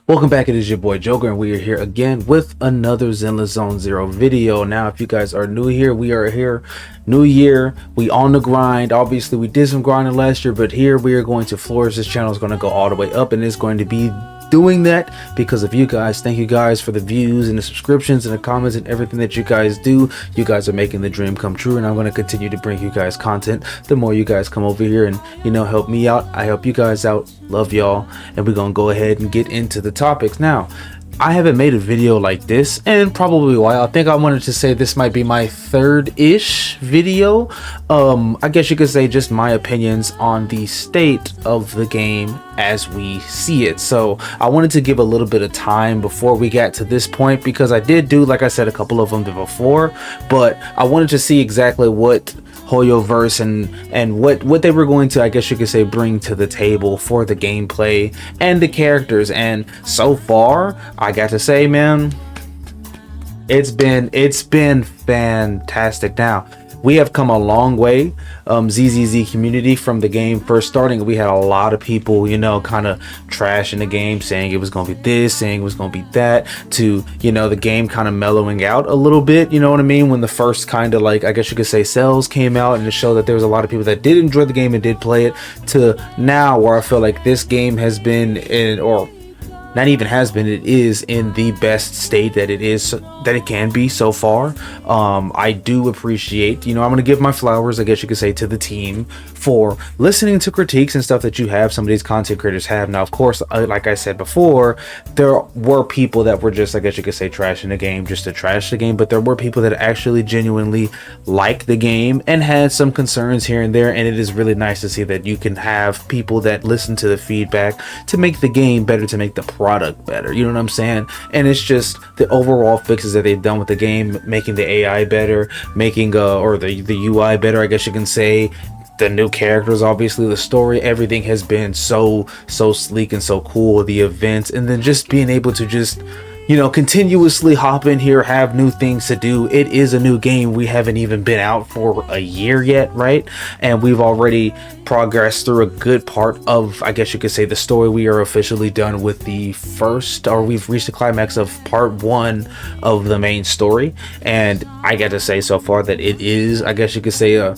Welcome back, it is your boy Joker, and we are here again with another Zenless Zone Zero video. Now, if you guys are new here, we are here, new year, we on the grind. Obviously, we did some grinding last year, but here we are going to flourish. This channel is going to go all the way up, and it's going to be doing that because of you guys. Thank you guys for the views and the subscriptions and the comments and everything that you guys do. You guys are making the dream come true, and I'm going to continue to bring you guys content the more you guys come over here and, you know, help me out. I help you guys out. Love y'all, and we're gonna go ahead and get into the topics now. I haven't made a video like this and probably a while. I think I wanted to say this might be my third-ish video. I guess you could say just my opinions on the state of the game as we see it. So I wanted to give a little bit of time before we got to this point, because I did do, like I said, a couple of them before, but I wanted to see exactly what hoyoverse and what they were going to, I guess you could say, bring to the table for the gameplay and the characters. And so far, I got to say, man, it's been fantastic. Now, we have come a long way, ZZZ community, from the game first starting. We had a lot of people, you know, kind of trashing the game, saying it was going to be this, saying it was going to be that, to, you know, the game kind of mellowing out a little bit, you know what I mean, when the first kind of, like, I guess you could say, sales came out, and it showed that there was a lot of people that did enjoy the game and did play it, to now where I feel like this game has been in, or not even has been, it is in the best state that it can be so far. I do appreciate, you know, I'm gonna give my flowers, I guess you could say, to the team for listening to critiques and stuff that you have, some of these content creators have. Now, of course, like I said before, there were people that were just, I guess you could say, trashing the game just to trash the game, but there were people that actually genuinely like the game and had some concerns here and there, and it is really nice to see that you can have people that listen to the feedback to make the game better, to make the product better, you know what I'm saying? And it's just the overall fixes that they've done with the game, making the AI better, making or the UI better, I guess you can say, the new characters, obviously the story, everything has been so sleek and so cool, the events, and then just being able to just, you know, continuously hop in here, have new things to do. It is a new game. We haven't even been out for a year yet, right? And we've already progressed through a good part of, I guess you could say, the story. We are officially done with the first, or we've reached the climax of part 1 of the main story. And I got to say so far that it is, I guess you could say,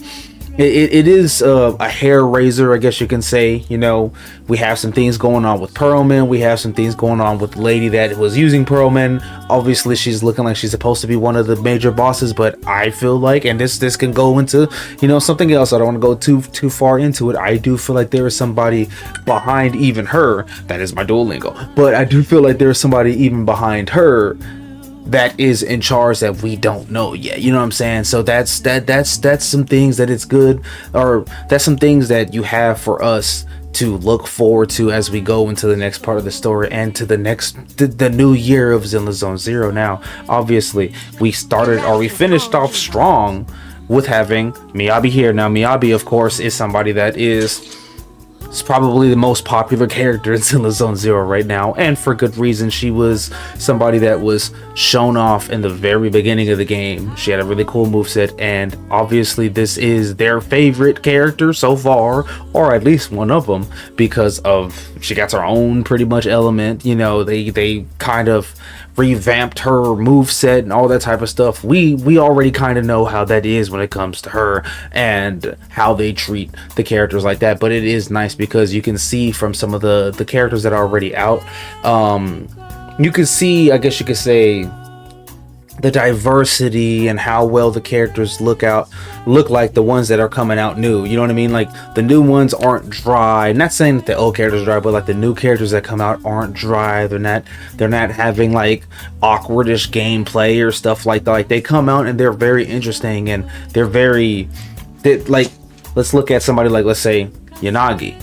it is a hair raiser, I guess you can say. You know, we have some things going on with Pearlman. We have some things going on with the lady that was using Pearlman. Obviously, she's looking like she's supposed to be one of the major bosses, but I feel like, and this can go into, you know, something else. I don't want to go too far into it. I do feel like there is somebody behind even her. That is my Duolingo. But I do feel like there is somebody even behind her that is in charge that we don't know yet, you know what I'm saying? So that's some things that it's good, or that's some things that you have for us to look forward to as we go into the next part of the story and to the new year of Zenless Zone Zero. Now, obviously, we finished off strong with having Miyabi here. Now, Miyabi, of course, is somebody that is probably the most popular character in Zenless Zone Zero right now, and for good reason. She was somebody that was shown off in the very beginning of the game. She had a really cool moveset, and obviously this is their favorite character so far, or at least one of them, because of she got her own pretty much element. You know, they kind of revamped her moveset and all that type of stuff. We already kind of know how that is when it comes to her and how they treat the characters like that. But it is nice because you can see from some of the characters that are already out, you can see, I guess you could say, the diversity and how well the characters look like the ones that are coming out new, you know what I mean? Like, the new ones aren't dry. Not saying that the old characters are dry, but like the new characters that come out aren't dry. They're not having like awkwardish gameplay or stuff like that. Like, they come out and they're very interesting, and like, let's look at somebody like, let's say, Yanagi,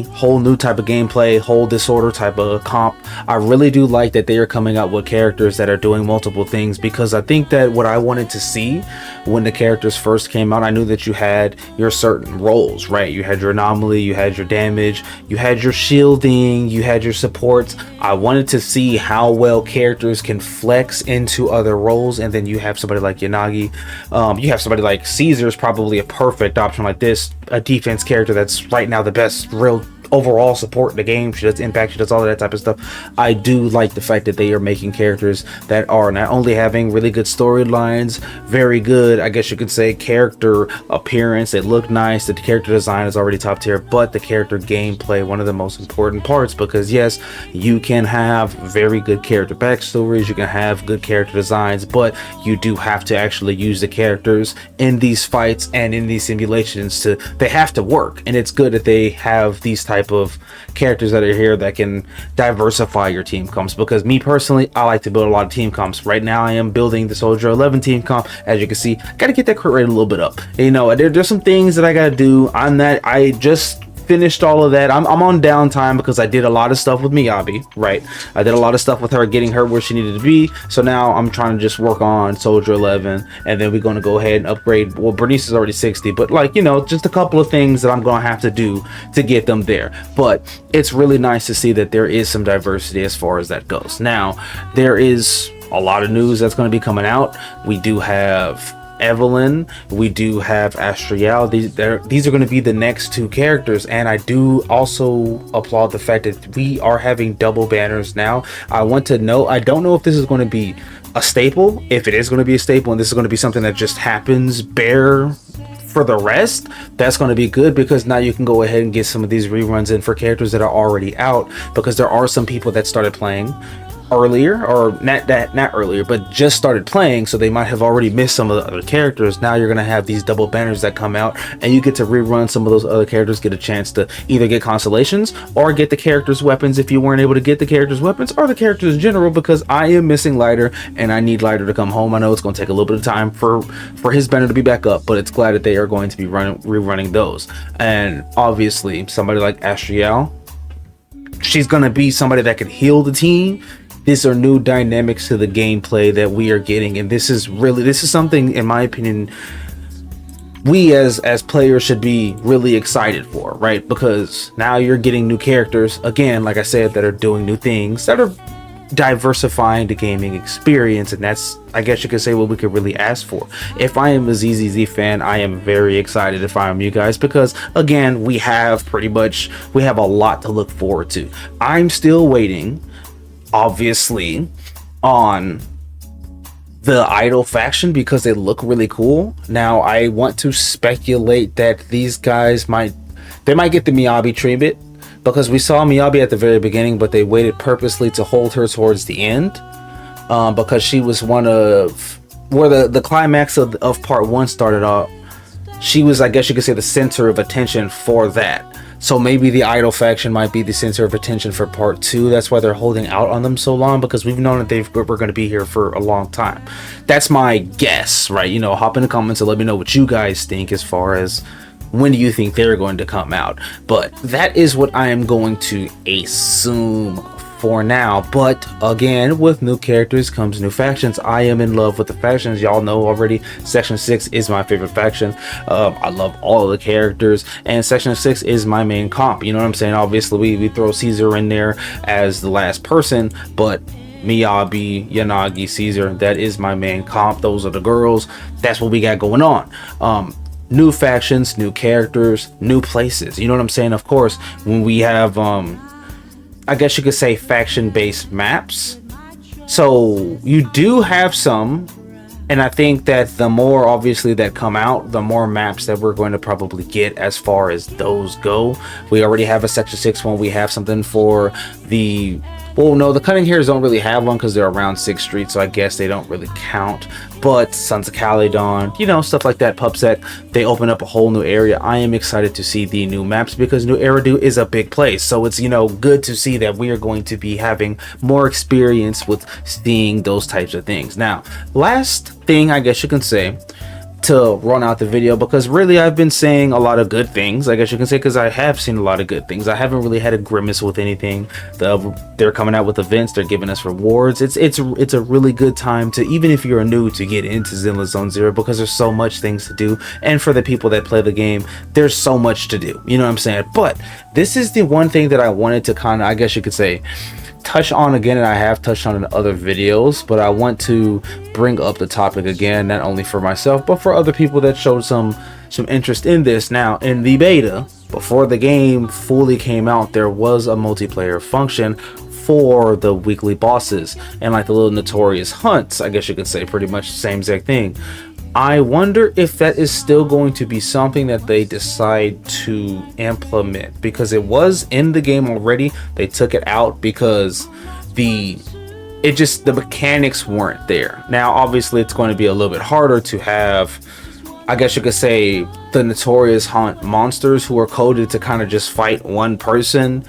whole new type of gameplay, whole disorder type of comp. I really do like that they are coming out with characters that are doing multiple things, because I think that what I wanted to see when the characters first came out, I knew that you had your certain roles, right? You had your anomaly, you had your damage, you had your shielding, you had your supports. I wanted to see how well characters can flex into other roles, and then you have somebody like Yanagi, you have somebody like Caesar is probably a perfect option like this, a defense character that's right now the best real overall support the game. She does impact, she does all of that type of stuff. I do like the fact that they are making characters that are not only having really good storylines, very good, I guess you could say, character appearance, they look nice, the character design is already top tier, but the character gameplay, one of the most important parts, because yes, you can have very good character backstories, you can have good character designs, but you do have to actually use the characters in these fights and in these simulations they have to work. And it's good that they have these type of characters that are here that can diversify your team comps, because me personally, I like to build a lot of team comps. Right now I am building the Soldier 11 team comp. As you can see, gotta get that crit rate a little bit up. You know, there's some things that I gotta do on that. I just finished all of that. I'm on downtime because I did a lot of stuff with Miyabi, right? I did a lot of stuff with her, getting her where she needed to be. So now I'm trying to just work on Soldier 11, and then we're going to go ahead and upgrade. Well, Bernice is already 60, but like, you know, just a couple of things that I'm going to have to do to get them there. But it's really nice to see that there is some diversity as far as that goes. Now, there is a lot of news that's going to be coming out. We do have Evelyn, we do have Astriel. These are going to be the next two characters, and I do also applaud the fact that we are having double banners now. I want to know, I don't know if this is going to be a staple. If it is going to be a staple and this is going to be something that just happens bare for the rest, that's going to be good, because now you can go ahead and get some of these reruns in for characters that are already out, because there are some people that started playing earlier, or not earlier, but just started playing, so they might have already missed some of the other characters. Now you're gonna have these double banners that come out, and you get to rerun some of those other characters, get a chance to either get constellations or get the characters' weapons if you weren't able to get the characters' weapons, or the characters in general, because I am missing Lighter and I need Lighter to come home. I know it's gonna take a little bit of time for his banner to be back up, but it's glad that they are going to be rerunning those. And obviously somebody like Astriel, she's gonna be somebody that can heal the team. These are new dynamics to the gameplay that we are getting, and this is something, in my opinion, we as players should be really excited for, right? Because now you're getting new characters, again, like I said, that are doing new things, that are diversifying the gaming experience, and that's, I guess you could say, what we could really ask for. If I am a ZZZ fan, I am very excited if I am you guys, because again, we have a lot to look forward to. I'm still waiting, obviously, on the Idol faction, because they look really cool. Now I want to speculate that these guys might get the Miyabi treatment, because we saw Miyabi at the very beginning, but they waited purposely to hold her towards the end, because she was one of where the climax of part 1 started off. She was, I guess you could say, the center of attention for that. So maybe the Idol faction might be the center of attention for part 2. That's why they're holding out on them so long, because we've known that we're going to be here for a long time. That's my guess, right? You know, hop in the comments and let me know what you guys think as far as when do you think they're going to come out. But that is what I am going to assume for now. But again, with new characters comes new factions. I am in love with the factions. Y'all know already, Section 6 is my favorite faction. I love all of the characters, and Section 6 is my main comp. You know what I'm saying? Obviously, we throw Caesar in there as the last person, but Miyabi, Yanagi, Caesar, that is my main comp. Those are the girls. That's what we got going on. New factions, new characters, new places. You know what I'm saying? Of course, when we have I guess you could say faction-based maps. So you do have some, and I think that the more obviously that come out, the more maps that we're going to probably get as far as those go. We already have a Section 6 one. We have something for the, well, no, the Cutting Hairs don't really have one because they're around 6th Street, so I guess they don't really count. But Sons of Caledon, you know, stuff like that, Pubsec, they open up a whole new area. I am excited to see the new maps, because New Eridu is a big place. So it's, you know, good to see that we are going to be having more experience with seeing those types of things. Now, last thing I guess you can say to run out the video, because really I've been saying a lot of good things, I guess you can say, because I have seen a lot of good things. I haven't really had a grimace with anything. They're coming out with events, they're giving us rewards. It's a really good time to, even if you're new, to get into Zenless Zone Zero, because there's so much things to do, and for the people that play the game, there's so much to do, you know what I'm saying? But this is the one thing that I wanted to kind of, I guess you could say, touch on again, and I have touched on in other videos, but I want to bring up the topic again, not only for myself but for other people that showed some interest in this. Now, in the beta, before the game fully came out, there was a multiplayer function for the weekly bosses and like the little notorious hunts, I guess you could say, pretty much the same exact thing. I wonder if that is still going to be something that they decide to implement, because it was in the game already. They took it out because the mechanics weren't there. Now obviously it's going to be a little bit harder to have, I guess you could say, the notorious hunt monsters who are coded to kind of just fight one person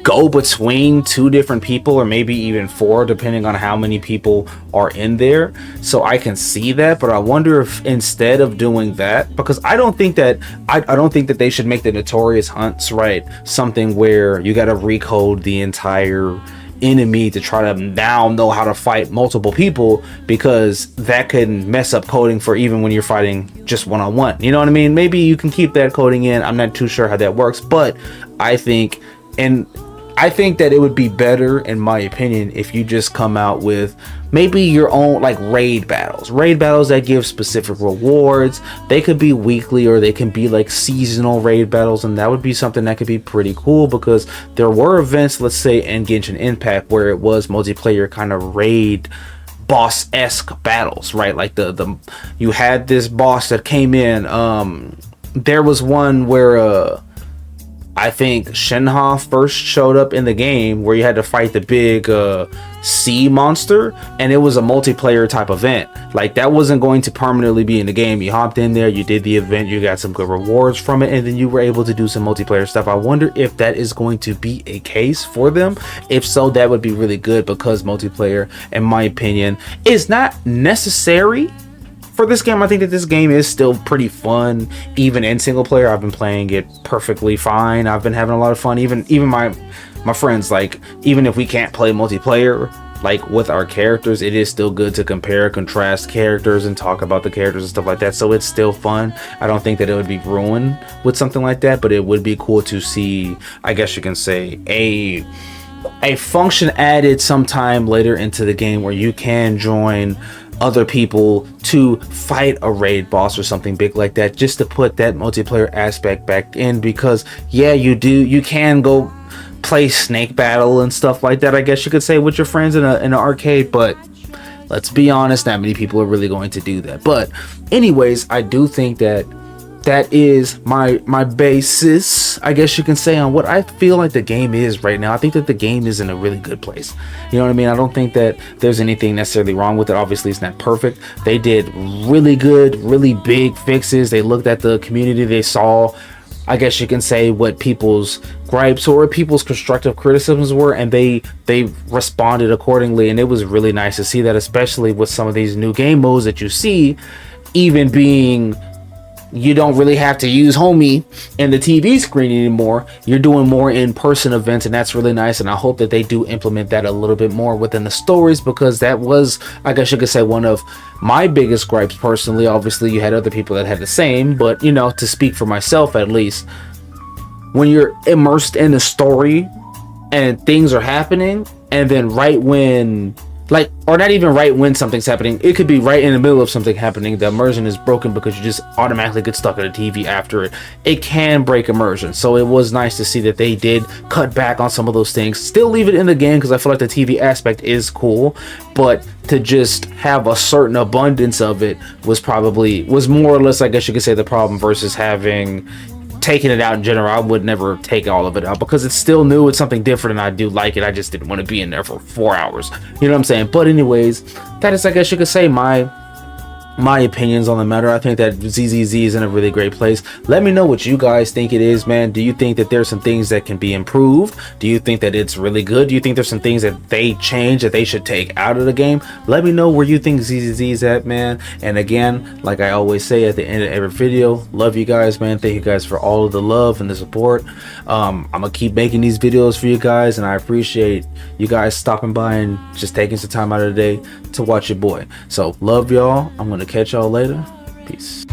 go between two different people, or maybe even four, depending on how many people are in there. So I can see that, but I wonder if instead of doing that, because I don't think that they should make the notorious hunts, right, something where you got to recode the entire enemy to try to now know how to fight multiple people, because that can mess up coding for even when you're fighting just one-on-one. You know what I mean? Maybe you can keep that coding in. I'm not too sure how that works, but I think that it would be better, in my opinion, if you just come out with maybe your own like raid battles that give specific rewards. They could be weekly, or they can be like seasonal raid battles, and that would be something that could be pretty cool, because there were events, let's say in Genshin Impact, where it was multiplayer kind of raid boss-esque battles, right? Like you had this boss that came in. There was one where I think Shenhe first showed up in the game, where you had to fight the big sea monster, and it was a multiplayer type event. Like, that wasn't going to permanently be in the game. You hopped in there, you did the event, you got some good rewards from it, and then you were able to do some multiplayer stuff. I wonder if that is going to be a case for them. If so, that would be really good, because multiplayer, in my opinion, is not necessary for this game. I think that this game is still pretty fun, even in single player. I've been playing it perfectly fine. I've been having a lot of fun. Even my friends, like, even if we can't play multiplayer, like with our characters, it is still good to compare, contrast characters and talk about the characters and stuff like that. So it's still fun. I don't think that it would be ruined with something like that, but it would be cool to see, I guess you can say, a function added sometime later into the game where you can join other people to fight a raid boss or something big like that, just to put that multiplayer aspect back in. Because yeah, you can go play snake battle and stuff like that, I guess you could say, with your friends in an arcade, but let's be honest, not many people are really going to do that. But anyways, I do think that is my basis, I guess you can say, on what I feel like the game is right now. I think that the game is in a really good place. You know what I mean? I don't think that there's anything necessarily wrong with it. Obviously, it's not perfect. They did really good, really big fixes. They looked at the community. They saw, I guess you can say, what people's gripes or people's constructive criticisms were, and they responded accordingly. And it was really nice to see that, especially with some of these new game modes that you see, even being, you don't really have to use homie and the TV screen anymore. You're doing more in-person events, and that's really nice. And I hope that they do implement that a little bit more within the stories, because that was, I guess you could say, one of my biggest gripes personally. Obviously, you had other people that had the same, but, you know, to speak for myself at least, when you're immersed in the story and things are happening, and then right when, like, or not even right when something's happening, it could be right in the middle of something happening, the immersion is broken because you just automatically get stuck at the TV after it. It can break immersion. So it was nice to see that they did cut back on some of those things. Still leave it in the game, because I feel like the TV aspect is cool, but to just have a certain abundance of it was more or less, I guess you could say, the problem, versus having taking it out in general. I would never take all of it out, because it's still new, it's something different, and I do like it. I just didn't want to be in there for 4 hours, you know what I'm saying? But anyways, that is, I guess you could say, my opinions on the matter. I think that ZZZ is in a really great place. Let me know what you guys think it is, man. Do you think that there's some things that can be improved? Do you think that it's really good? Do you think there's some things that they change that they should take out of the game? Let me know where you think ZZZ is at, man. And again, like I always say at the end of every video, love you guys, man. Thank you guys for all of the love and the support. I'm gonna keep making these videos for you guys, and I appreciate you guys stopping by and just taking some time out of the day to watch your boy. So love y'all. I'm gonna catch y'all later. Peace.